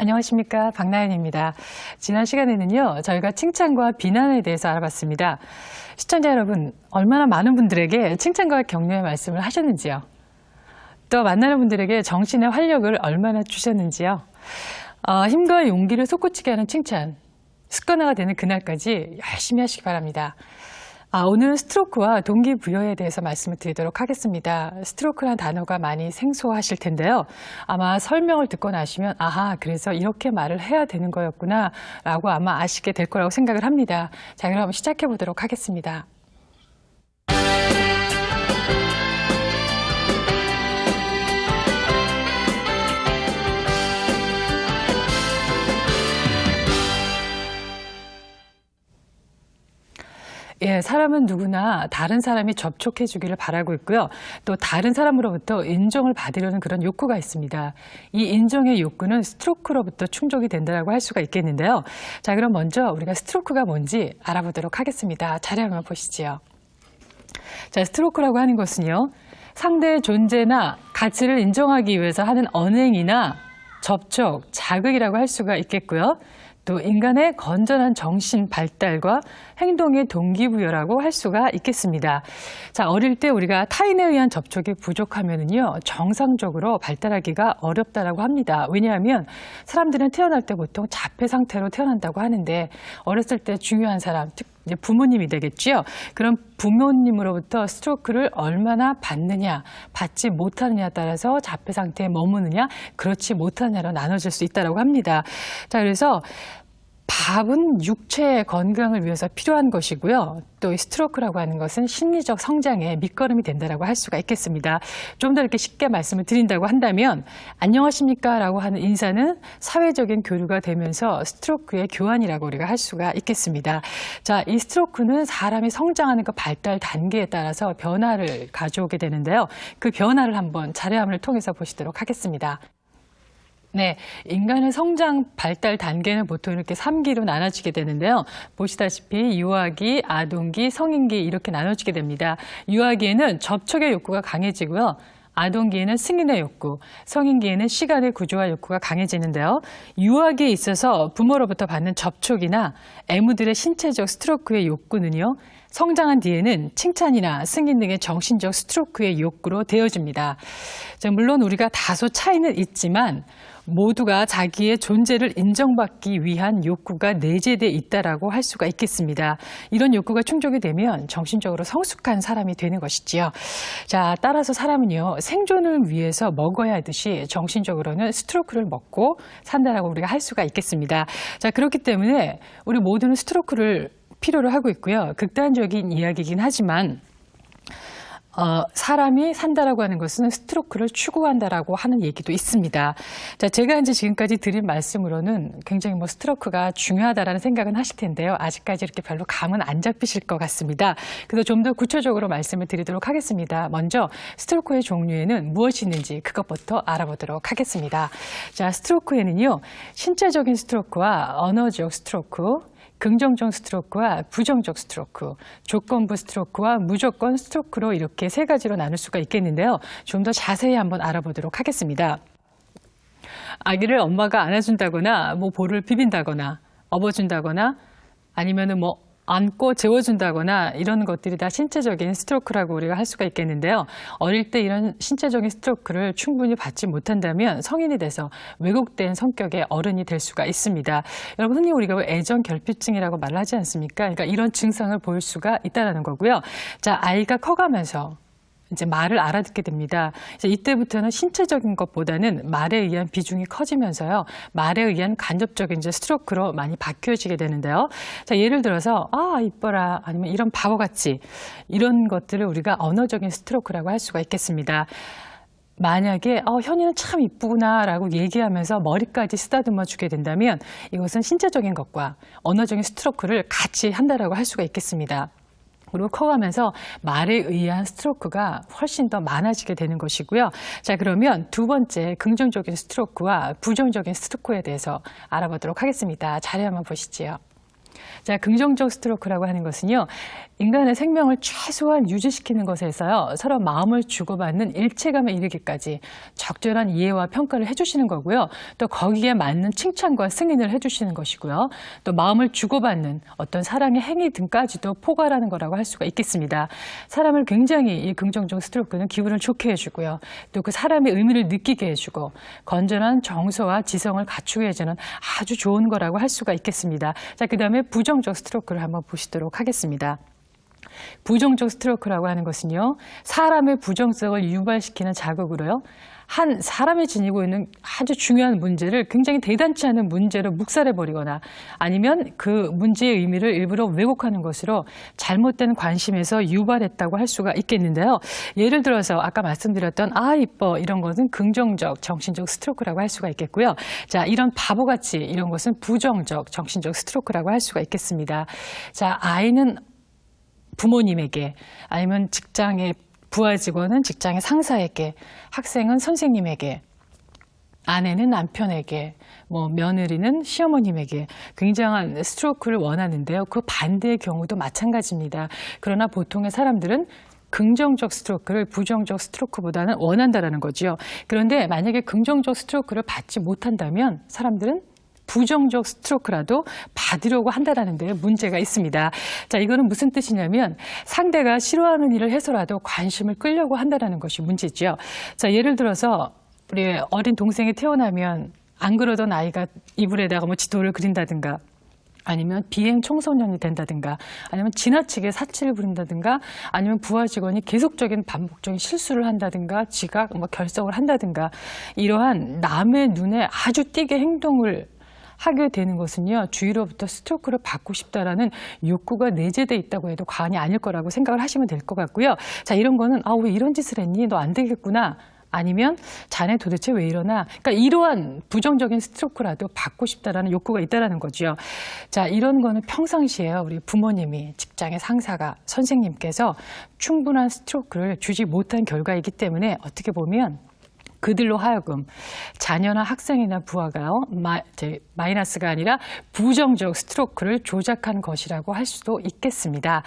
안녕하십니까, 박나연입니다. 지난 시간에는요, 저희가 칭찬과 비난에 대해서 알아봤습니다. 시청자 여러분, 얼마나 많은 분들에게 칭찬과 격려의 말씀을 하셨는지요? 또 만나는 분들에게 정신의 활력을 얼마나 주셨는지요? 힘과 용기를 솟구치게 하는 칭찬, 습관화가 되는 그날까지 열심히 하시기 바랍니다. 오늘은 스트로크와 동기부여에 대해서 말씀을 드리도록 하겠습니다. 스트로크라는 단어가 많이 생소하실 텐데요. 아마 설명을 듣고 나시면 그래서 이렇게 말을 해야 되는 거였구나 라고 아마 아시게 될 거라고 생각을 합니다. 자, 그럼 시작해 보도록 하겠습니다. 사람은 누구나 다른 사람이 접촉해 주기를 바라고 있고요. 또 다른 사람으로부터 인정을 받으려는 그런 욕구가 있습니다. 이 인정의 욕구는 스트로크로부터 충족이 된다고 할 수가 있겠는데요. 자, 그럼 먼저 우리가 스트로크가 뭔지 알아보도록 하겠습니다. 자료 한번 보시죠. 자, 스트로크라고 하는 것은요, 상대의 존재나 가치를 인정하기 위해서 하는 언행이나 접촉, 자극이라고 할 수가 있겠고요. 또 인간의 건전한 정신 발달과 행동의 동기부여라고 할 수가 있겠습니다. 자, 어릴 때 우리가 타인에 의한 접촉이 부족하면은요, 정상적으로 발달하기가 어렵다라고 합니다. 왜냐하면 사람들은 태어날 때 보통 자폐 상태로 태어난다고 하는데, 어렸을 때 중요한 사람, 즉 이제 부모님이 되겠죠. 그럼 부모님으로부터 스트로크를 얼마나 받느냐, 받지 못하느냐에 따라서 자폐 상태에 머무느냐, 그렇지 못하느냐로 나눠질 수 있다고 합니다. 자, 그래서 밥은 육체의 건강을 위해서 필요한 것이고요. 또 이 스트로크라고 하는 것은 심리적 성장의 밑거름이 된다고 할 수가 있겠습니다. 좀 더 이렇게 쉽게 말씀을 드린다고 한다면, 안녕하십니까 라고 하는 인사는 사회적인 교류가 되면서 스트로크의 교환이라고 우리가 할 수가 있겠습니다. 자, 이 스트로크는 사람이 성장하는 그 발달 단계에 따라서 변화를 가져오게 되는데요. 그 변화를 한번 자료화면을 통해서 보시도록 하겠습니다. 네, 인간의 성장 발달 단계는 보통 이렇게 3기로 나눠지게 되는데요. 보시다시피 유아기, 아동기, 성인기 이렇게 나눠지게 됩니다. 유아기에는 접촉의 욕구가 강해지고요. 아동기에는 승인의 욕구, 성인기에는 시간의 구조화 욕구가 강해지는데요. 유아기에 있어서 부모로부터 받는 접촉이나 애무들의 신체적 스트로크의 욕구는요, 성장한 뒤에는 칭찬이나 승인 등의 정신적 스트로크의 욕구로 되어집니다. 물론 우리가 다소 차이는 있지만 모두가 자기의 존재를 인정받기 위한 욕구가 내재되어 있다라고 할 수가 있겠습니다. 이런 욕구가 충족이 되면 정신적으로 성숙한 사람이 되는 것이지요. 자, 따라서 사람은요, 생존을 위해서 먹어야 하듯이 정신적으로는 스트로크를 먹고 산다라고 우리가 할 수가 있겠습니다. 자, 그렇기 때문에 우리 모두는 스트로크를 필요로 하고 있고요. 극단적인 이야기이긴 하지만 사람이 산다라고 하는 것은 스트로크를 추구한다라고 하는 얘기도 있습니다. 자, 제가 이제 지금까지 드린 말씀으로는 굉장히 스트로크가 중요하다라는 생각은 하실 텐데요. 아직까지 이렇게 별로 감은 안 잡히실 것 같습니다. 그래서 좀 더 구체적으로 말씀을 드리도록 하겠습니다. 먼저 스트로크의 종류에는 무엇이 있는지 그것부터 알아보도록 하겠습니다. 자, 스트로크에는요, 신체적인 스트로크와 언어적 스트로크, 긍정적 스트로크와 부정적 스트로크, 조건부 스트로크와 무조건 스트로크로 이렇게 세 가지로 나눌 수가 있겠는데요. 좀 더 자세히 한번 알아보도록 하겠습니다. 아기를 엄마가 안아준다거나, 볼을 비빈다거나, 업어준다거나, 아니면은 안고 재워준다거나 이런 것들이 다 신체적인 스트로크라고 우리가 할 수가 있겠는데요. 어릴 때 이런 신체적인 스트로크를 충분히 받지 못한다면 성인이 돼서 왜곡된 성격의 어른이 될 수가 있습니다. 여러분, 흔히 우리가 애정 결핍증이라고 말을 하지 않습니까? 그러니까 이런 증상을 보일 수가 있다는 거고요. 자, 아이가 커가면서 이제 말을 알아듣게 됩니다. 이때부터는 신체적인 것보다는 말에 의한 비중이 커지면서요, 말에 의한 간접적인 이제 스트로크로 많이 바뀌어지게 되는데요. 자, 예를 들어서 이뻐라, 아니면 이런 바보같이, 이런 것들을 우리가 언어적인 스트로크라고 할 수가 있겠습니다. 만약에 현이는 참 이쁘구나 라고 얘기하면서 머리까지 쓰다듬어 주게 된다면 이것은 신체적인 것과 언어적인 스트로크를 같이 한다라고 할 수가 있겠습니다. 그리고 커가면서 말에 의한 스트로크가 훨씬 더 많아지게 되는 것이고요. 자, 그러면 두 번째 긍정적인 스트로크와 부정적인 스트로크에 대해서 알아보도록 하겠습니다. 자료 한번 보시지요. 자, 긍정적 스트로크라고 하는 것은요, 인간의 생명을 최소한 유지시키는 것에서요, 서로 마음을 주고받는 일체감에 이르기까지 적절한 이해와 평가를 해주시는 거고요. 또 거기에 맞는 칭찬과 승인을 해주시는 것이고요. 또 마음을 주고받는 어떤 사랑의 행위 등까지도 포괄하는 거라고 할 수가 있겠습니다. 사람을 굉장히 이 긍정적 스트로크는 기분을 좋게 해주고요. 또 그 사람의 의미를 느끼게 해주고 건전한 정서와 지성을 갖추게 해주는 아주 좋은 거라고 할 수가 있겠습니다. 자, 그 다음에 부정적 스트로크를 한번 보시도록 하겠습니다. 부정적 스트로크라고 하는 것은요, 사람의 부정성을 유발시키는 자극으로요, 한 사람이 지니고 있는 아주 중요한 문제를 굉장히 대단치 않은 문제로 묵살해버리거나 아니면 그 문제의 의미를 일부러 왜곡하는 것으로 잘못된 관심에서 유발했다고 할 수가 있겠는데요. 예를 들어서 아까 말씀드렸던 아 이뻐 이런 것은 긍정적 정신적 스트로크라고 할 수가 있겠고요. 자, 이런 바보같이 이런 것은 부정적 정신적 스트로크라고 할 수가 있겠습니다. 자, 아이는 부모님에게 아니면 직장의 부하 직원은 직장의 상사에게, 학생은 선생님에게, 아내는 남편에게, 며느리는 시어머님에게 굉장한 스트로크를 원하는데요. 그 반대의 경우도 마찬가지입니다. 그러나 보통의 사람들은 긍정적 스트로크를 부정적 스트로크보다는 원한다라는 거죠. 그런데 만약에 긍정적 스트로크를 받지 못한다면 사람들은 부정적 스트로크라도 받으려고 한다는 데 문제가 있습니다. 자, 이거는 무슨 뜻이냐면 상대가 싫어하는 일을 해서라도 관심을 끌려고 한다는 것이 문제죠. 자, 예를 들어서 우리 어린 동생이 태어나면 안 그러던 아이가 이불에다가 지도를 그린다든가 아니면 비행 청소년이 된다든가 아니면 지나치게 사치를 부린다든가 아니면 부하 직원이 계속적인 반복적인 실수를 한다든가 지가 결석을 한다든가 이러한 남의 눈에 아주 띄게 행동을 하게 되는 것은요, 주위로부터 스트로크를 받고 싶다라는 욕구가 내재되어 있다고 해도 과언이 아닐 거라고 생각을 하시면 될 것 같고요. 자, 이런 거는 왜 이런 짓을 했니? 너 안 되겠구나. 아니면 자네 도대체 왜 이러나? 그러니까 이러한 부정적인 스트로크라도 받고 싶다라는 욕구가 있다라는 거죠. 자, 이런 거는 평상시에요, 우리 부모님이, 직장의 상사가, 선생님께서 충분한 스트로크를 주지 못한 결과이기 때문에 어떻게 보면 그들로 하여금 자녀나 학생이나 부하가요, 마이너스가 아니라 부정적 스트로크를 조작한 것이라고 할 수도 있겠습니다.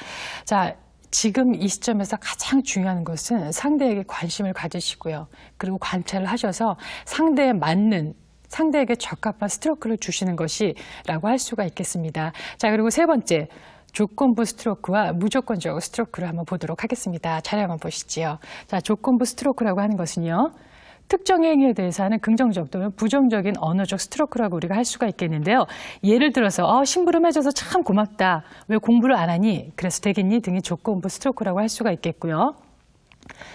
자, 지금 이 시점에서 가장 중요한 것은 상대에게 관심을 가지시고요. 그리고 관찰을 하셔서 상대에 맞는 상대에게 적합한 스트로크를 주시는 것이라고 할 수가 있겠습니다. 자, 그리고 세 번째. 조건부 스트로크와 무조건적 스트로크를 한번 보도록 하겠습니다. 자료 한번 보시지요. 자, 조건부 스트로크라고 하는 것은요. 특정 행위에 대해서 하는 긍정적 또는 부정적인 언어적 스트로크라고 우리가 할 수가 있겠는데요. 예를 들어서 심부름해줘서 참 고맙다. 왜 공부를 안 하니? 그래서 되겠니? 등의 조건부 스트로크라고 할 수가 있겠고요.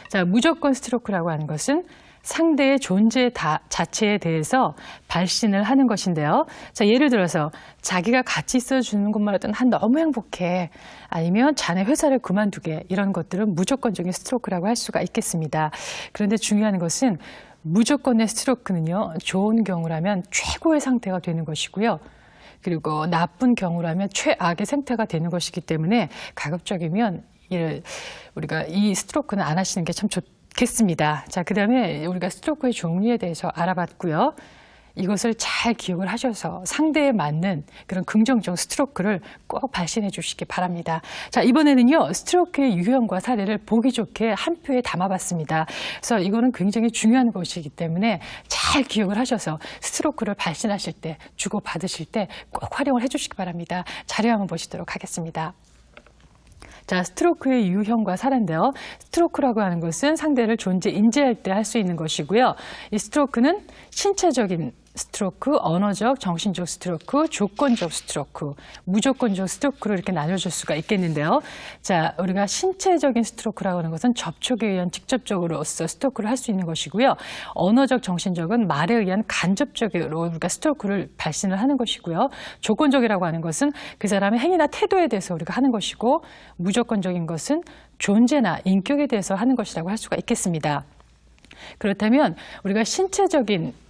자, 무조건 스트로크라고 하는 것은 상대의 존재 자체에 대해서 발신을 하는 것인데요. 자, 예를 들어서 자기가 같이 있어주는 것만으로도 난 너무 행복해. 아니면 자네 회사를 그만두게. 이런 것들은 무조건적인 스트로크라고 할 수가 있겠습니다. 그런데 중요한 것은 무조건의 스트로크는요. 좋은 경우라면 최고의 상태가 되는 것이고요. 그리고 나쁜 경우라면 최악의 상태가 되는 것이기 때문에 가급적이면 우리가 이 스트로크는 안 하시는 게 참 좋겠습니다. 자, 그 다음에 우리가 스트로크의 종류에 대해서 알아봤고요. 이것을 잘 기억을 하셔서 상대에 맞는 그런 긍정적 스트로크를 꼭 발신해 주시기 바랍니다. 자, 이번에는요, 스트로크의 유형과 사례를 보기 좋게 한 표에 담아봤습니다. 그래서 이거는 굉장히 중요한 것이기 때문에 잘 기억을 하셔서 스트로크를 발신하실 때, 주고받으실 때 꼭 활용을 해 주시기 바랍니다. 자료 한번 보시도록 하겠습니다. 자, 스트로크의 유형과 사례인데요. 스트로크라고 하는 것은 상대를 인지할 때 할 수 있는 것이고요. 이 스트로크는 신체적인 스트로크, 언어적, 정신적 스트로크, 조건적 스트로크, 무조건적 스트로크로 이렇게 나눠줄 수가 있겠는데요. 자, 우리가 신체적인 스트로크라고 하는 것은 접촉에 의한 직접적으로서 스트로크를 할 수 있는 것이고요. 언어적, 정신적은 말에 의한 간접적으로 우리가 스트로크를 발신을 하는 것이고요. 조건적이라고 하는 것은 그 사람의 행위나 태도에 대해서 우리가 하는 것이고, 무조건적인 것은 존재나 인격에 대해서 하는 것이라고 할 수가 있겠습니다. 그렇다면 우리가 신체적인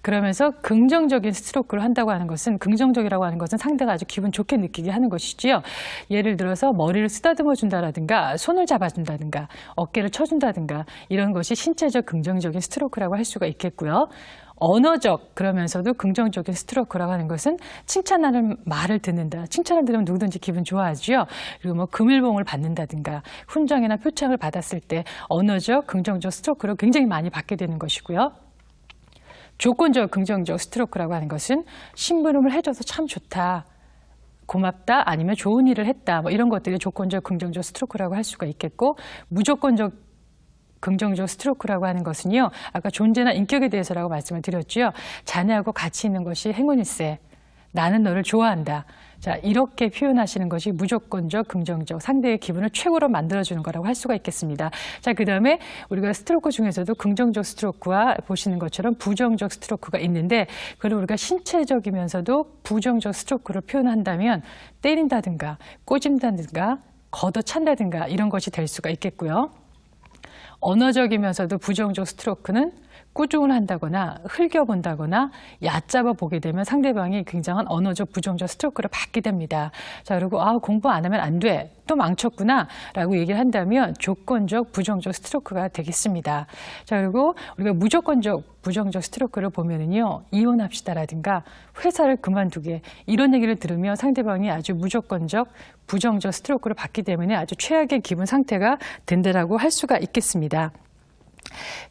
그러면서 긍정적인 스트로크를 한다고 하는 것은 긍정적이라고 하는 것은 상대가 아주 기분 좋게 느끼게 하는 것이지요. 예를 들어서 머리를 쓰다듬어 준다라든가 손을 잡아준다든가 어깨를 쳐준다든가 이런 것이 신체적 긍정적인 스트로크라고 할 수가 있겠고요. 언어적 그러면서도 긍정적인 스트로크라고 하는 것은 칭찬하는 말을 듣는다. 칭찬을 들으면 누구든지 기분 좋아하죠. 그리고 뭐 금일봉을 받는다든가 훈장이나 표창을 받았을 때 언어적 긍정적 스트로크를 굉장히 많이 받게 되는 것이고요. 조건적 긍정적 스트로크라고 하는 것은 심부름을 해줘서 참 좋다. 고맙다 아니면 좋은 일을 했다. 뭐 이런 것들이 조건적 긍정적 스트로크라고 할 수가 있겠고 무조건적 긍정적 스트로크라고 하는 것은요. 아까 존재나 인격에 대해서라고 말씀을 드렸죠. 자네하고 같이 있는 것이 행운일세. 나는 너를 좋아한다. 자, 이렇게 표현하시는 것이 무조건적 긍정적 상대의 기분을 최고로 만들어주는 거라고 할 수가 있겠습니다. 자, 그다음에 우리가 스트로크 중에서도 긍정적 스트로크와 보시는 것처럼 부정적 스트로크가 있는데 그걸 우리가 신체적이면서도 부정적 스트로크를 표현한다면 때린다든가 꼬집다든가 걷어찬다든가 이런 것이 될 수가 있겠고요. 언어적이면서도 부정적 스트로크는 꾸중을 한다거나 흘겨본다거나 얕잡아 보게 되면 상대방이 굉장한 언어적 부정적 스트로크를 받게 됩니다. 자, 그리고 공부 안 하면 안 돼. 또 망쳤구나 라고 얘기를 한다면 조건적 부정적 스트로크가 되겠습니다. 자, 그리고 우리가 무조건적 부정적 스트로크를 보면은요, 이혼합시다라든가 회사를 그만두게 이런 얘기를 들으면 상대방이 아주 무조건적 부정적 스트로크를 받기 때문에 아주 최악의 기분 상태가 된다라고 할 수가 있겠습니다.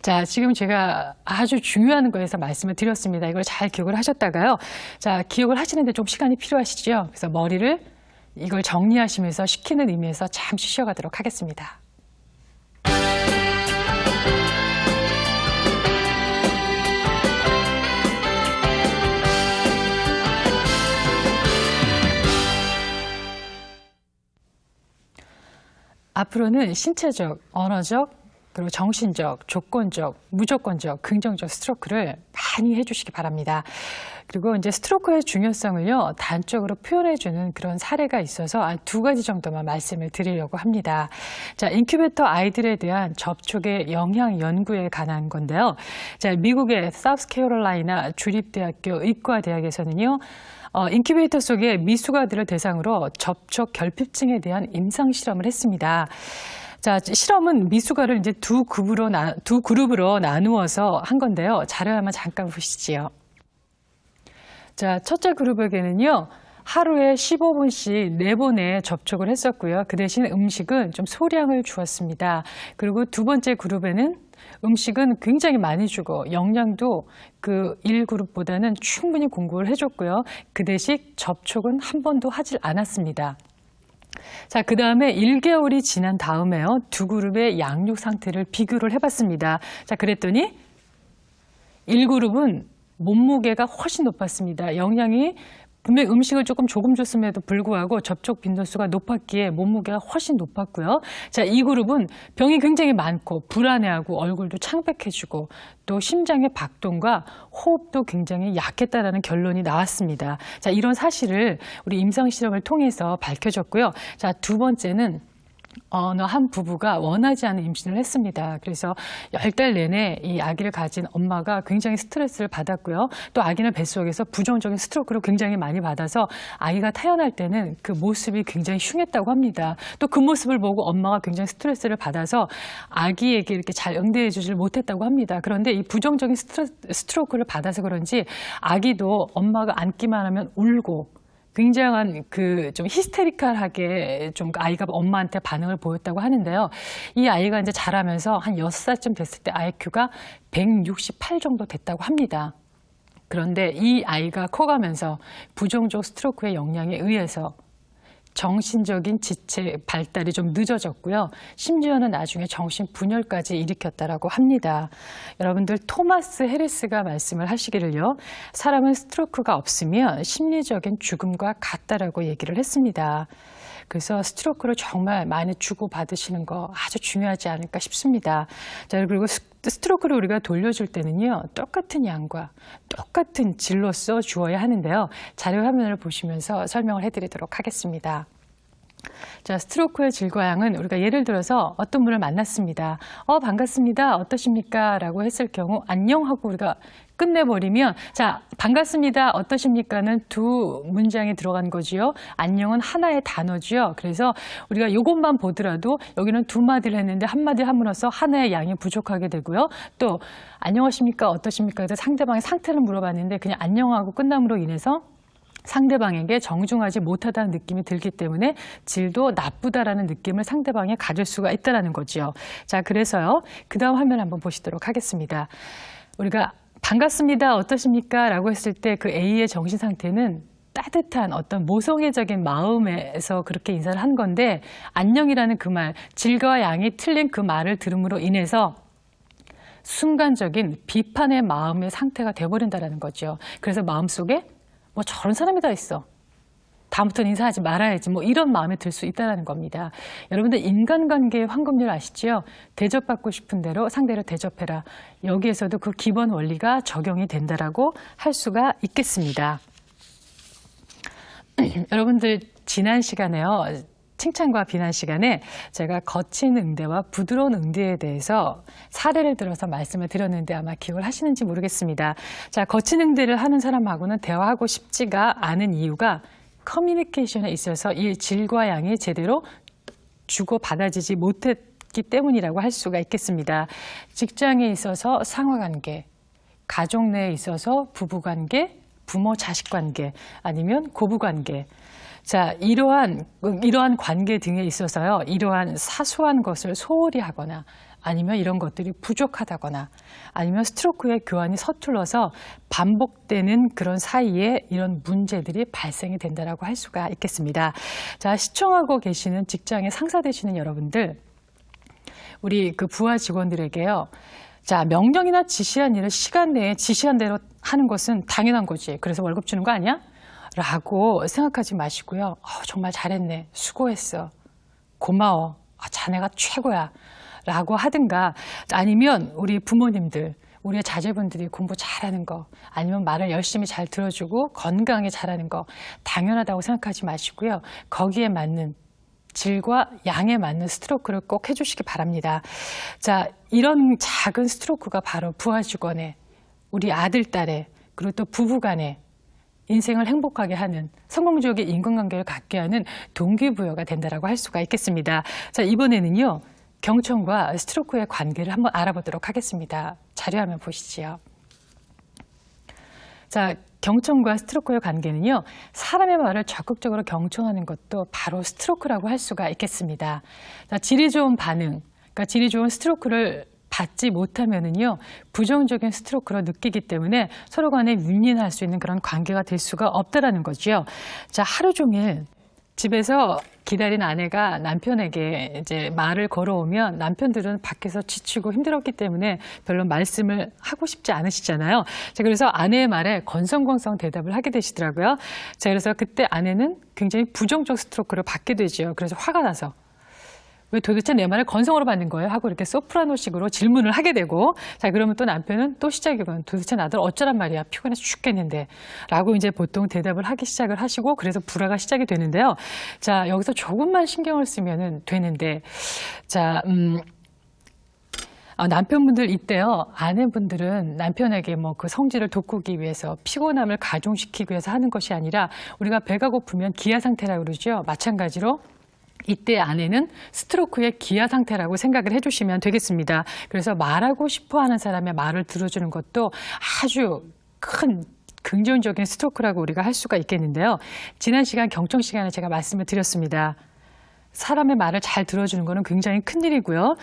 자, 지금 제가 아주 중요한 거에서 말씀을 드렸습니다. 이걸 잘 기억을 하셨다가요. 자, 기억을 하시는데 좀 시간이 필요하시죠? 그래서 머리를 이걸 정리하시면서 시키는 의미에서 잠시 쉬어가도록 하겠습니다. 앞으로는 신체적, 언어적, 그리고 정신적, 조건적, 무조건적, 긍정적 스트로크를 많이 해주시기 바랍니다. 그리고 이제 스트로크의 중요성을요, 단적으로 표현해주는 그런 사례가 있어서 한 2가지 정도만 말씀을 드리려고 합니다. 자, 인큐베이터 아이들에 대한 접촉의 영향 연구에 관한 건데요. 자, 미국의 사우스캐롤라이나 주립대학교 의과대학에서는요, 인큐베이터 속에 미숙아들을 대상으로 접촉 결핍증에 대한 임상 실험을 했습니다. 자, 실험은 미숙아를 이제 두 그룹으로 나누어서 한 건데요. 자료 한번 잠깐 보시지요. 자, 첫째 그룹에게는요, 하루에 15분씩 4번의 접촉을 했었고요. 그 대신 음식은 좀 소량을 주었습니다. 그리고 두 번째 그룹에는 음식은 굉장히 많이 주고 영양도 그 1그룹보다는 충분히 공급을 해줬고요. 그 대신 접촉은 한 번도 하질 않았습니다. 자, 그 다음에 1개월이 지난 다음에요. 두 그룹의 양육 상태를 비교를 해봤습니다. 자, 그랬더니 1그룹은 몸무게가 훨씬 높았습니다. 영양이 분명히 음식을 조금 줬음에도 불구하고 접촉 빈도수가 높았기에 몸무게가 훨씬 높았고요. 자, 이 그룹은 병이 굉장히 많고 불안해하고 얼굴도 창백해지고 또 심장의 박동과 호흡도 굉장히 약했다라는 결론이 나왔습니다. 자, 이런 사실을 우리 임상 실험을 통해서 밝혀졌고요. 자, 두 번째는 어느 한 부부가 원하지 않은 임신을 했습니다. 그래서 10달 내내 이 아기를 가진 엄마가 굉장히 스트레스를 받았고요. 또 아기는 뱃속에서 부정적인 스트로크를 굉장히 많이 받아서 아이가 태어날 때는 그 모습이 굉장히 흉했다고 합니다. 또 그 모습을 보고 엄마가 굉장히 스트레스를 받아서 아기에게 이렇게 잘 응대해 주질 못했다고 합니다. 그런데 이 부정적인 스트로크를 받아서 그런지 아기도 엄마가 안기만 하면 울고 굉장한 그 좀 히스테리컬하게 좀 아이가 엄마한테 반응을 보였다고 하는데요. 이 아이가 이제 자라면서 한 6살쯤 됐을 때 IQ가 168 정도 됐다고 합니다. 그런데 이 아이가 커가면서 부정적 스트로크의 영향에 의해서 정신적인 지체 발달이 좀 늦어졌고요. 심지어는 나중에 정신분열까지 일으켰다라고 합니다. 여러분들 토마스 해리스가 말씀을 하시기를요. 사람은 스트로크가 없으면 심리적인 죽음과 같다라고 얘기를 했습니다. 그래서 스트로크를 정말 많이 주고받으시는 거 아주 중요하지 않을까 싶습니다. 자, 그리고 스트로크를 우리가 돌려줄 때는요. 똑같은 양과 똑같은 질로써 주어야 하는데요. 자료 화면을 보시면서 설명을 해드리도록 하겠습니다. 자, 스트로크의 질과 양은 우리가 예를 들어서 어떤 분을 만났습니다. 반갑습니다. 어떠십니까? 라고 했을 경우 안녕 하고 우리가 끝내버리면 자, 반갑습니다. 어떠십니까는 두 문장이 들어간 거지요. 안녕은 하나의 단어지요. 그래서 우리가 이것만 보더라도 여기는 두 마디를 했는데 한 마디 함으로써 하나의 양이 부족하게 되고요. 또 안녕하십니까? 어떠십니까? 그래서 상대방의 상태를 물어봤는데 그냥 안녕하고 끝남으로 인해서 상대방에게 정중하지 못하다는 느낌이 들기 때문에 질도 나쁘다라는 느낌을 상대방이 가질 수가 있다는 거죠. 자, 그래서요. 그 다음 화면 한번 보시도록 하겠습니다. 우리가 반갑습니다. 어떠십니까? 라고 했을 때 그 A의 정신 상태는 따뜻한 어떤 모성애적인 마음에서 그렇게 인사를 한 건데 안녕이라는 그 말, 질과 양이 틀린 그 말을 들음으로 인해서 순간적인 비판의 마음의 상태가 돼버린다는 거죠. 그래서 마음속에 뭐 저런 사람이 다 있어. 다음부터는 인사하지 말아야지. 뭐 이런 마음이 들 수 있다는 겁니다. 여러분들 인간관계의 황금률 아시죠? 대접받고 싶은 대로 상대를 대접해라. 여기에서도 그 기본 원리가 적용이 된다라고 할 수가 있겠습니다. 여러분들 지난 시간에요. 칭찬과 비난 시간에 제가 거친 응대와 부드러운 응대에 대해서 사례를 들어서 말씀을 드렸는데 아마 기억을 하시는지 모르겠습니다. 자, 거친 응대를 하는 사람하고는 대화하고 싶지가 않은 이유가 커뮤니케이션에 있어서 이 질과 양이 제대로 주고받아지지 못했기 때문이라고 할 수가 있겠습니다. 직장에 있어서 상하관계, 가족 내에 있어서 부부관계, 부모-자식 관계, 아니면 고부관계. 자, 이러한 관계 등에 있어서요, 이러한 사소한 것을 소홀히 하거나 아니면 이런 것들이 부족하다거나 아니면 스트로크의 교환이 서툴러서 반복되는 그런 사이에 이런 문제들이 발생이 된다라고 할 수가 있겠습니다. 자, 시청하고 계시는 직장에 상사 되시는 여러분들, 우리 그 부하 직원들에게요, 자, 명령이나 지시한 일을 시간 내에 지시한 대로 하는 것은 당연한 거지. 그래서 월급 주는 거 아니야? 라고 생각하지 마시고요. 정말 잘했네. 수고했어. 고마워. 자네가 최고야. 라고 하든가 아니면 우리 부모님들, 우리의 자제분들이 공부 잘하는 거 아니면 말을 열심히 잘 들어주고 건강하게 잘하는 거 당연하다고 생각하지 마시고요. 거기에 맞는 질과 양에 맞는 스트로크를 꼭 해주시기 바랍니다. 자, 이런 작은 스트로크가 바로 부하 직원의 우리 아들, 딸의 그리고 또 부부간의 인생을 행복하게 하는 성공적인 인간관계를 갖게 하는 동기부여가 된다라고 할 수가 있겠습니다. 자, 이번에는요. 경청과 스트로크의 관계를 한번 알아보도록 하겠습니다. 자료화면 보시지요. 자, 경청과 스트로크의 관계는요. 사람의 말을 적극적으로 경청하는 것도 바로 스트로크라고 할 수가 있겠습니다. 자, 질이 좋은 반응, 그러니까 질이 좋은 스트로크를 받지 못하면은요, 부정적인 스트로크로 느끼기 때문에 서로 간에 윈윈할 수 있는 그런 관계가 될 수가 없다라는 거죠. 자, 하루 종일 집에서 기다린 아내가 남편에게 이제 말을 걸어오면 남편들은 밖에서 지치고 힘들었기 때문에 별로 말씀을 하고 싶지 않으시잖아요. 자, 그래서 아내의 말에 건성건성 대답을 하게 되시더라고요. 자, 그래서 그때 아내는 굉장히 부정적 스트로크를 받게 되죠. 그래서 화가 나서 왜 도대체 내 말을 건성으로 받는 거예요? 하고 이렇게 소프라노식으로 질문을 하게 되고, 자, 그러면 또 남편은 또 시작이건 도대체 나들 어쩌란 말이야? 피곤해서 죽겠는데. 라고 이제 보통 대답을 하기 시작을 하시고, 그래서 불화가 시작이 되는데요. 자, 여기서 조금만 신경을 쓰면 되는데, 자, 남편분들 이때요, 아내분들은 남편에게 뭐 그 성질을 돋구기 위해서 피곤함을 가중시키기 위해서 하는 것이 아니라 우리가 배가 고프면 기아 상태라고 그러죠. 마찬가지로 이때 아내는 스트로크의 기아 상태라고 생각을 해주시면 되겠습니다. 그래서 말하고 싶어 하는 사람의 말을 들어주는 것도 아주 큰 긍정적인 스트로크라고 우리가 할 수가 있겠는데요. 지난 시간 경청 시간에 제가 말씀을 드렸습니다. 사람의 말을 잘 들어주는 것은 굉장히 큰 일이고요.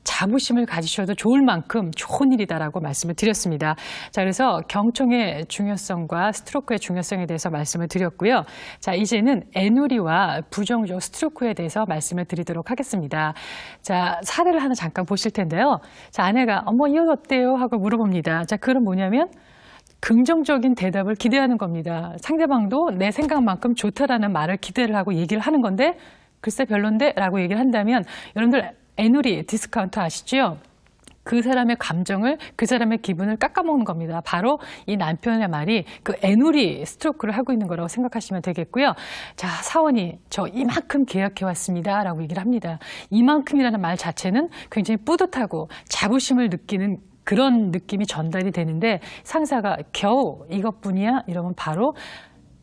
자부심을 가지셔도 좋을 만큼 좋은 일이다라고 말씀을 드렸습니다. 자, 그래서 경청의 중요성과 스트로크의 중요성에 대해서 말씀을 드렸고요. 자, 이제는 애누리와 부정적 스트로크에 대해서 말씀을 드리도록 하겠습니다. 자, 사례를 하나 잠깐 보실 텐데요. 자, 아내가 어머 이 옷 어때요? 하고 물어봅니다. 자, 그건 뭐냐면 긍정적인 대답을 기대하는 겁니다. 상대방도 내 생각만큼 좋다라는 말을 기대를 하고 얘기를 하는 건데 글쎄 별론데? 라고 얘기를 한다면 여러분들 애누리 디스카운트 아시죠? 그 사람의 감정을, 그 사람의 기분을 깎아먹는 겁니다. 바로 이 남편의 말이 그 애누리 스트로크를 하고 있는 거라고 생각하시면 되겠고요. 자, 사원이 저 이만큼 계약해왔습니다 라고 얘기를 합니다. 이만큼이라는 말 자체는 굉장히 뿌듯하고 자부심을 느끼는 그런 느낌이 전달이 되는데 상사가 겨우 이것뿐이야? 이러면 바로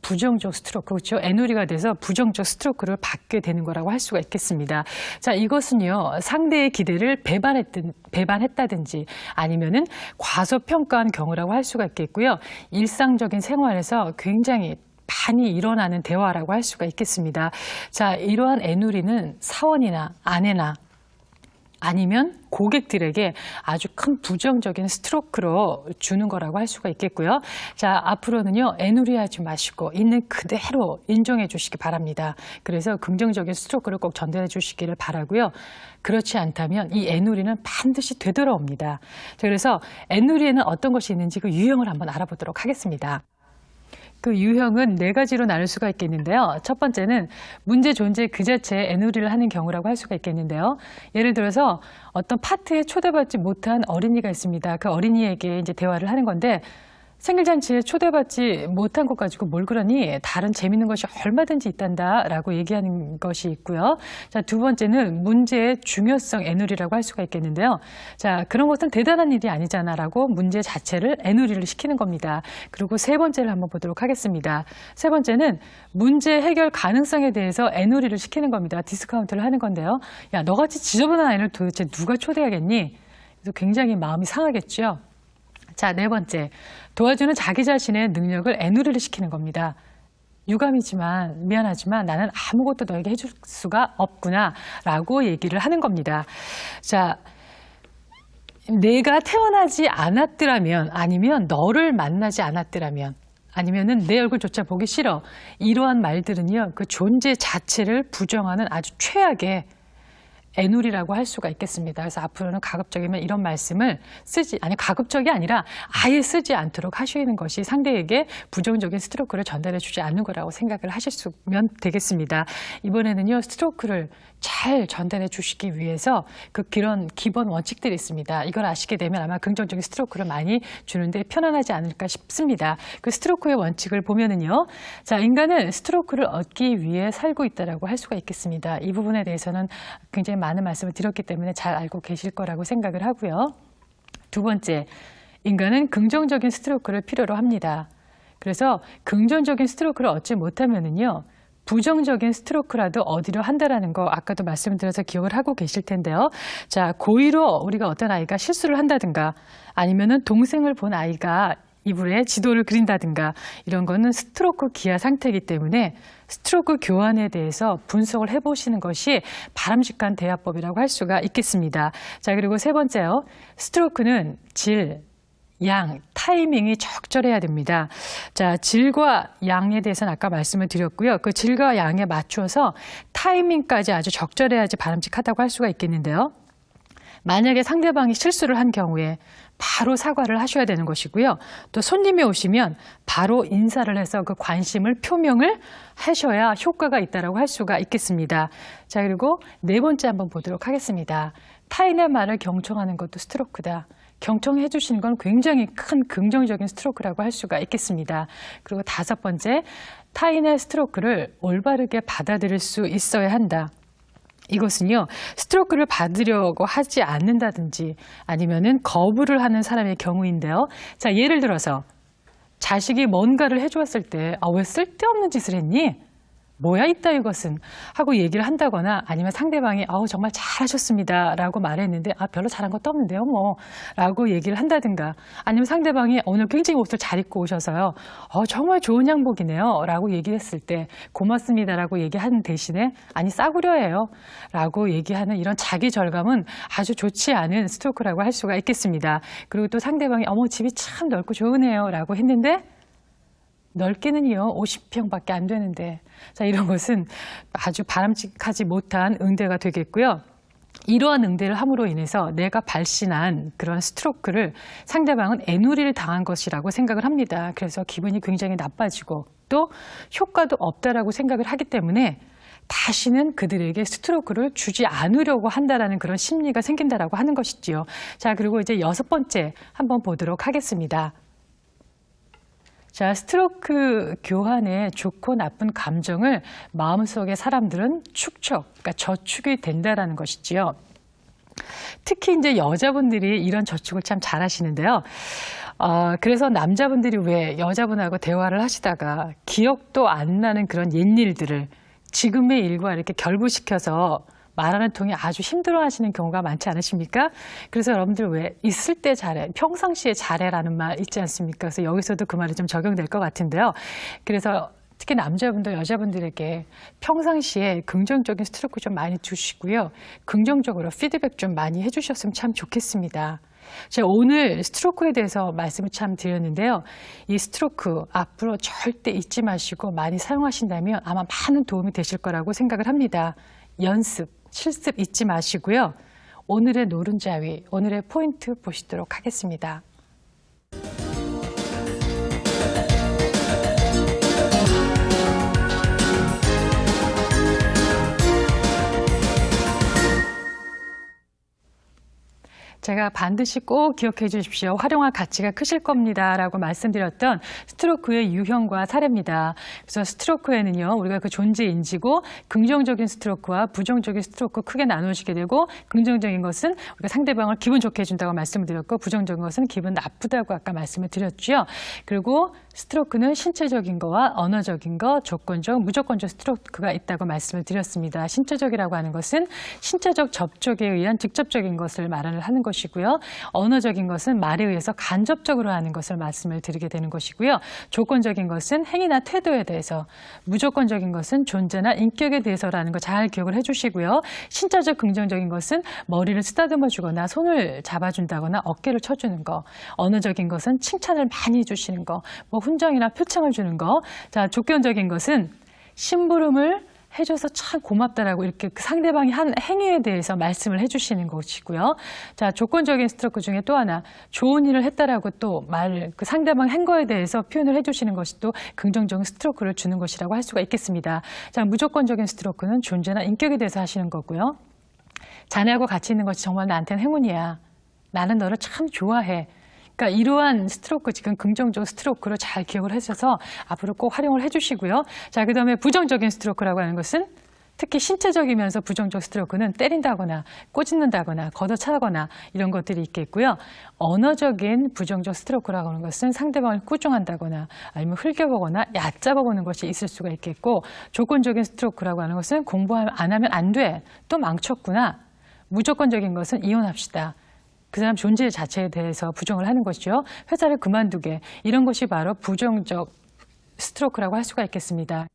부정적 스트로크, 그렇죠? 애누리가 돼서 부정적 스트로크를 받게 되는 거라고 할 수가 있겠습니다. 자, 이것은요, 상대의 기대를 배반했다든지 아니면은 과소평가한 경우라고 할 수가 있겠고요. 일상적인 생활에서 굉장히 많이 일어나는 대화라고 할 수가 있겠습니다. 자, 이러한 애누리는 사원이나 아내나 아니면 고객들에게 아주 큰 부정적인 스트로크로 주는 거라고 할 수가 있겠고요. 자, 앞으로는요, 애누리하지 마시고 있는 그대로 인정해 주시기 바랍니다. 그래서 긍정적인 스트로크를 꼭 전달해 주시기를 바라고요. 그렇지 않다면 이 애누리는 반드시 되돌아옵니다. 그래서 애누리에는 어떤 것이 있는지 그 유형을 한번 알아보도록 하겠습니다. 그 유형은 4가지로 나눌 수가 있겠는데요. 첫 번째는 문제 존재 그 자체에 애누리를 하는 경우라고 할 수가 있겠는데요. 예를 들어서 어떤 파티에 초대받지 못한 어린이가 있습니다. 그 어린이에게 이제 대화를 하는 건데 생일잔치에 초대받지 못한 것 가지고 뭘 그러니 다른 재밌는 것이 얼마든지 있단다 라고 얘기하는 것이 있고요. 자, 두 번째는 문제의 중요성 애누리라고 할 수가 있겠는데요. 자, 그런 것은 대단한 일이 아니잖아 라고 문제 자체를 애누리를 시키는 겁니다. 그리고 세 번째를 한번 보도록 하겠습니다. 세 번째는 문제 해결 가능성에 대해서 애누리를 시키는 겁니다. 디스카운트를 하는 건데요. 야, 너같이 지저분한 아이를 도대체 누가 초대하겠니? 그래서 굉장히 마음이 상하겠죠. 자, 네 번째, 도와주는 자기 자신의 능력을 애누리를 시키는 겁니다. 유감이지만 미안하지만 나는 아무것도 너에게 해줄 수가 없구나 라고 얘기를 하는 겁니다. 자, 내가 태어나지 않았더라면 아니면 너를 만나지 않았더라면 아니면은 내 얼굴조차 보기 싫어, 이러한 말들은요, 그 존재 자체를 부정하는 아주 최악의 애누리라고 할 수가 있겠습니다. 그래서 앞으로는 가급적이면 이런 말씀을 가급적이 아니라 아예 쓰지 않도록 하시는 것이 상대에게 부정적인 스트로크를 전달해 주지 않는 거라고 생각을 하시면 되겠습니다. 이번에는요, 스트로크를 잘 전달해 주시기 위해서 그런 기본 원칙들이 있습니다. 이걸 아시게 되면 아마 긍정적인 스트로크를 많이 주는데 편안하지 않을까 싶습니다. 그 스트로크의 원칙을 보면은요, 자, 인간은 스트로크를 얻기 위해 살고 있다라고 할 수가 있겠습니다. 이 부분에 대해서는 굉장히 많은 말씀을 드렸기 때문에 잘 알고 계실 거라고 생각을 하고요. 두 번째, 인간은 긍정적인 스트로크를 필요로 합니다. 그래서 긍정적인 스트로크를 얻지 못하면은요, 부정적인 스트로크라도 얻으려 한다라는 거 아까도 말씀드려서 기억을 하고 계실 텐데요. 자, 고의로 우리가 어떤 아이가 실수를 한다든가 아니면은 동생을 본 아이가 이불에 지도를 그린다든가 이런 거는 스트로크 기아 상태이기 때문에 스트로크 교환에 대해서 분석을 해보시는 것이 바람직한 대화법이라고 할 수가 있겠습니다. 자, 그리고 세 번째요. 스트로크는 질, 양, 타이밍이 적절해야 됩니다. 자, 질과 양에 대해서는 아까 말씀을 드렸고요. 그 질과 양에 맞춰서 타이밍까지 아주 적절해야지 바람직하다고 할 수가 있겠는데요. 만약에 상대방이 실수를 한 경우에 바로 사과를 하셔야 되는 것이고요. 또 손님이 오시면 바로 인사를 해서 그 관심을 표명을 하셔야 효과가 있다고 할 수가 있겠습니다. 자, 그리고 네 번째 한번 보도록 하겠습니다. 타인의 말을 경청하는 것도 스트로크다. 경청해 주시는 건 굉장히 큰 긍정적인 스트로크라고 할 수가 있겠습니다. 그리고 다섯 번째, 타인의 스트로크를 올바르게 받아들일 수 있어야 한다. 이것은요, 스트로크를 받으려고 하지 않는다든지 아니면은 거부를 하는 사람의 경우인데요. 자, 예를 들어서 자식이 뭔가를 해주었을 때 왜 쓸데없는 짓을 했니? 뭐야 이따 이것은 하고 얘기를 한다거나 아니면 상대방이 정말 잘하셨습니다 라고 말했는데 별로 잘한 것도 없는데요 뭐 라고 얘기를 한다든가 아니면 상대방이 오늘 굉장히 옷을 잘 입고 오셔서요 정말 좋은 양복이네요 라고 얘기했을 때 고맙습니다 라고 얘기하는 대신에 아니 싸구려예요 라고 얘기하는 이런 자기 절감은 아주 좋지 않은 스토크라고 할 수가 있겠습니다. 그리고 또 상대방이 집이 참 넓고 좋으네요 라고 했는데 넓게는요 50평밖에 안 되는데 자 이런 것은 아주 바람직하지 못한 응대가 되겠고요. 이러한 응대를 함으로 인해서 내가 발신한 그런 스트로크를 상대방은 애누리를 당한 것이라고 생각을 합니다. 그래서 기분이 굉장히 나빠지고 또 효과도 없다라고 생각을 하기 때문에 다시는 그들에게 스트로크를 주지 않으려고 한다라는 그런 심리가 생긴다라고 하는 것이지요. 자, 그리고 이제 6번째 한번 보도록 하겠습니다. 자, 스트로크 교환의 좋고 나쁜 감정을 마음속의 사람들은 그러니까 저축이 된다라는 것이지요. 특히 이제 여자분들이 이런 저축을 참 잘하시는데요. 그래서 남자분들이 왜 여자분하고 대화를 하시다가 기억도 안 나는 그런 옛일들을 지금의 일과 이렇게 결부시켜서 말하는 통에 아주 힘들어하시는 경우가 많지 않으십니까? 그래서 여러분들 왜 있을 때 잘해, 평상시에 잘해라는 말 있지 않습니까? 그래서 여기서도 그 말이 좀 적용될 것 같은데요. 그래서 특히 남자분들, 여자분들에게 평상시에 긍정적인 스트로크 좀 많이 주시고요. 긍정적으로 피드백 좀 많이 해주셨으면 참 좋겠습니다. 제가 오늘 스트로크에 대해서 말씀을 참 드렸는데요. 이 스트로크 앞으로 절대 잊지 마시고 많이 사용하신다면 아마 많은 도움이 되실 거라고 생각을 합니다. 연습, 실습 잊지 마시고요. 오늘의 노른자위, 오늘의 포인트 보시도록 하겠습니다. 제가 반드시 꼭 기억해 주십시오. 활용할 가치가 크실 겁니다. 라고 말씀드렸던 스트로크의 유형과 사례입니다. 그래서 스트로크에는요, 우리가 그 존재 인지고 긍정적인 스트로크와 부정적인 스트로크 크게 나누시게 되고, 긍정적인 것은 우리가 상대방을 기분 좋게 해준다고 말씀을 드렸고, 부정적인 것은 기분 나쁘다고 아까 말씀을 드렸죠. 그리고 스트로크는 신체적인 거와 언어적인 거, 조건적, 무조건적 스트로크가 있다고 말씀을 드렸습니다. 신체적이라고 하는 것은 신체적 접촉에 의한 직접적인 것을 말하는 것이고요. 언어적인 것은 말에 의해서 간접적으로 하는 것을 말씀을 드리게 되는 것이고요. 조건적인 것은 행위나 태도에 대해서, 무조건적인 것은 존재나 인격에 대해서라는 거 잘 기억을 해주시고요. 신체적 긍정적인 것은 머리를 쓰다듬어 주거나 손을 잡아준다거나 어깨를 쳐주는 거, 언어적인 것은 칭찬을 많이 해주시는 거, 뭐 훈정이나 표창을 주는 거. 자, 조건적인 것은 심부름을 해줘서 참 고맙다라고 이렇게 그 상대방이 한 행위에 대해서 말씀을 해주시는 것이고요. 자, 조건적인 스트로크 중에 또 하나, 좋은 일을 했다라고 또 그 상대방 한 거에 대해서 표현을 해주시는 것이 또 긍정적인 스트로크를 주는 것이라고 할 수가 있겠습니다. 자, 무조건적인 스트로크는 존재나 인격에 대해서 하시는 거고요. 자네하고 같이 있는 것이 정말 나한테는 행운이야. 나는 너를 참 좋아해. 그러니까 이러한 스트로크, 지금 긍정적 스트로크로 잘 기억을 하셔서 앞으로 꼭 활용을 해주시고요. 자, 그 다음에 부정적인 스트로크라고 하는 것은 특히 신체적이면서 부정적 스트로크는 때린다거나 꼬집는다거나 걷어차거나 이런 것들이 있겠고요. 언어적인 부정적 스트로크라고 하는 것은 상대방을 꾸중한다거나 아니면 흘겨보거나 얕잡아보는 것이 있을 수가 있겠고, 조건적인 스트로크라고 하는 것은 공부 안 하면 안 돼. 또 망쳤구나. 무조건적인 것은 이혼합시다. 그 사람 존재 자체에 대해서 부정을 하는 것이죠. 회사를 그만두게. 이런 것이 바로 부정적 스트로크라고 할 수가 있겠습니다.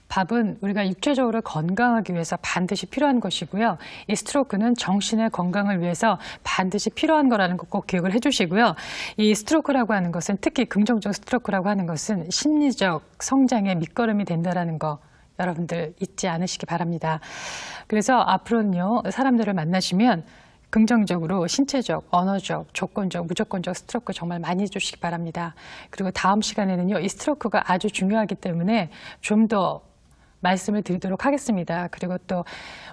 밥은 우리가 육체적으로 건강하기 위해서 반드시 필요한 것이고요. 이 스트로크는 정신의 건강을 위해서 반드시 필요한 거라는 거 꼭 기억을 해주시고요. 이 스트로크라고 하는 것은, 특히 긍정적 스트로크라고 하는 것은 심리적 성장의 밑거름이 된다는 거 여러분들 잊지 않으시기 바랍니다. 그래서 앞으로는요, 사람들을 만나시면 긍정적으로 신체적, 언어적, 조건적, 무조건적 스트로크 정말 많이 해주시기 바랍니다. 그리고 다음 시간에는요, 이 스트로크가 아주 중요하기 때문에 좀 더 말씀을 드리도록 하겠습니다. 그리고 또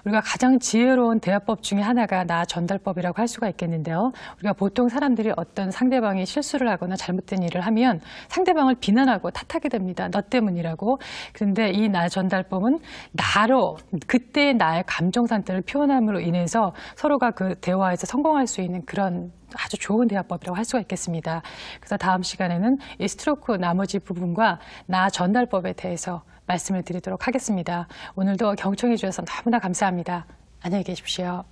우리가 가장 지혜로운 대화법 중에 하나가 나 전달법이라고 할 수가 있겠는데요. 우리가 보통 사람들이 어떤 상대방이 실수를 하거나 잘못된 일을 하면 상대방을 비난하고 탓하게 됩니다. 너 때문이라고. 그런데 이 나 전달법은 나로, 그때의 나의 감정 상태를 표현함으로 인해서 서로가 그 대화에서 성공할 수 있는 그런 아주 좋은 대화법이라고 할 수가 있겠습니다. 그래서 다음 시간에는 이 스트로크 나머지 부분과 나 전달법에 대해서 말씀을 드리도록 하겠습니다. 오늘도 경청해 주셔서 너무나 감사합니다. 안녕히 계십시오.